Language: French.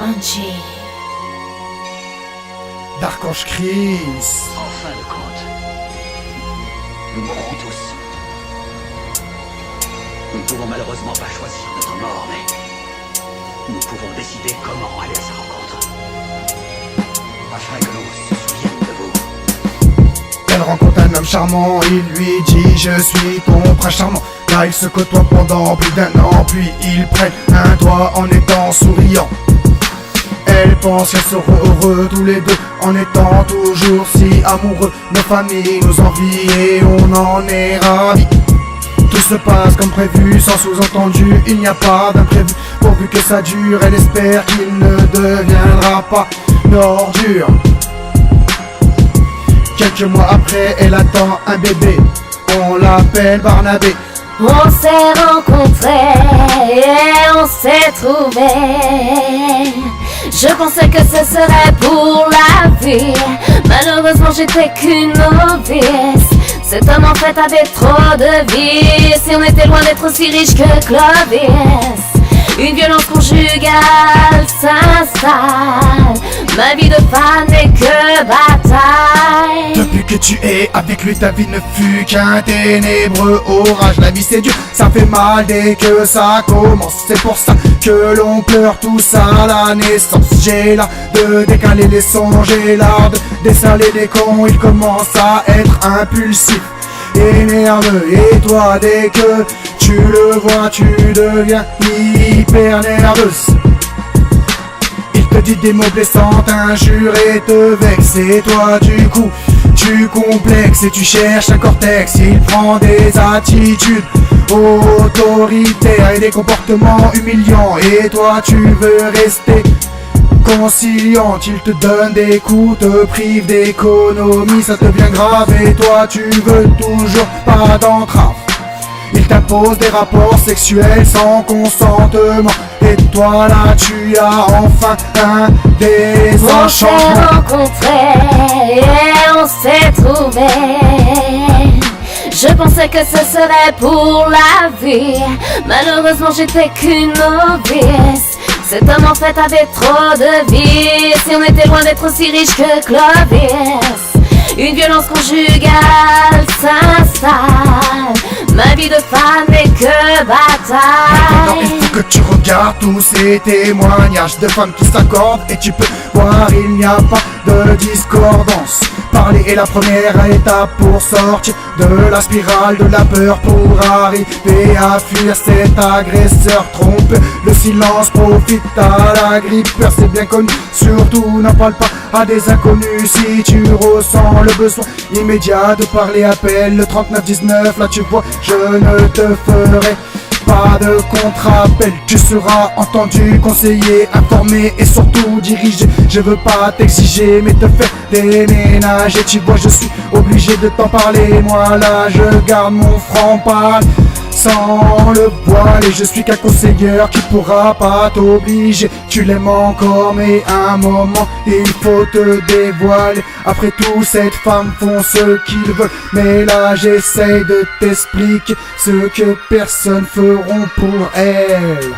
Angie. Dark Ange Chris. En fin de compte, nous mourrons tous. Nous ne pouvons malheureusement pas choisir notre mort, mais nous pouvons décider comment aller à sa rencontre. Afin que l'on se souvienne de vous. Elle rencontre un homme charmant, il lui dit je suis ton prince charmant. Là ils se côtoient pendant plus d'un an, puis ils prennent un doigt en étant souriants. Elle pense qu'elles seront heureux tous les deux en étant toujours si amoureux. Nos familles nous envient et on en est ravis. Tout se passe comme prévu, sans sous-entendu, il n'y a pas d'imprévu. Pourvu que ça dure, elle espère qu'il ne deviendra pas une ordure. Quelques mois après, elle attend un bébé, on l'appelle Barnabé. On s'est rencontrés et on s'est trouvés. Je pensais que ce serait pour la vie. Malheureusement j'étais qu'une novice. Cet homme en fait avait trop de vices. Et on était loin d'être aussi riche que Clovis. Une violence conjugale s'installe. Ma vie de femme n'est que bataille. Depuis que tu es avec lui, ta vie ne fut qu'un ténébreux orage. La vie c'est dur, ça fait mal dès que ça commence. C'est pour ça que l'on pleure tous à la naissance. J'ai l'art de décaler les sons, j'ai l'art de dessaler les cons. Il commence à être impulsif et nerveux. Et toi dès que tu le vois, tu deviens hyper nerveuse. Il te dit des mots blessants, t'injure et te vexe. Et toi du coup tu complexes et tu cherches un cortex. Il prend des attitudes autoritaires et des comportements humiliants. Et toi tu veux rester conciliante. Il te donne des coups, te prive d'économie, ça devient grave. Et toi tu veux toujours pas d'entrave. Il t'impose des rapports sexuels sans consentement. Et toi là tu as enfin un désenchantement. On s'est rencontrés et on s'est trouvés. Je pensais que ce serait pour la vie. Malheureusement j'étais qu'une novice. Cet homme en fait avait trop de vices. Et on était loin d'être aussi riche que Clovis. Une violence conjugale s'installe. Ma vie de femme n'est que bataille. Maintenant il faut que tu regardes tous ces témoignages de femmes qui s'accordent. Et tu peux voir, il n'y a pas de discordance. Parler est la première étape pour sortir de la spirale de la peur, pour arriver à fuir cet agresseur trompé. Le silence profite à la grippeur, c'est bien connu. Surtout n'en parle pas à des inconnus. Si tu ressens le besoin immédiat de parler, appelle le 3919. Là tu vois, je ne te ferai pas de contre-appel. Tu seras entendu, conseillé, informé et surtout dirigé. Je veux pas t'exiger mais te faire déménager. Tu vois, je suis obligé de t'en parler. Moi là je garde mon franc-parler sans le voile. Et je suis qu'un conseiller qui pourra pas t'obliger. Tu l'aimes encore mais à un moment il faut te dévoiler. Après tout cette femme font ce qu'ils veulent, mais là j'essaye de t'expliquer ce que personne feront pour elle.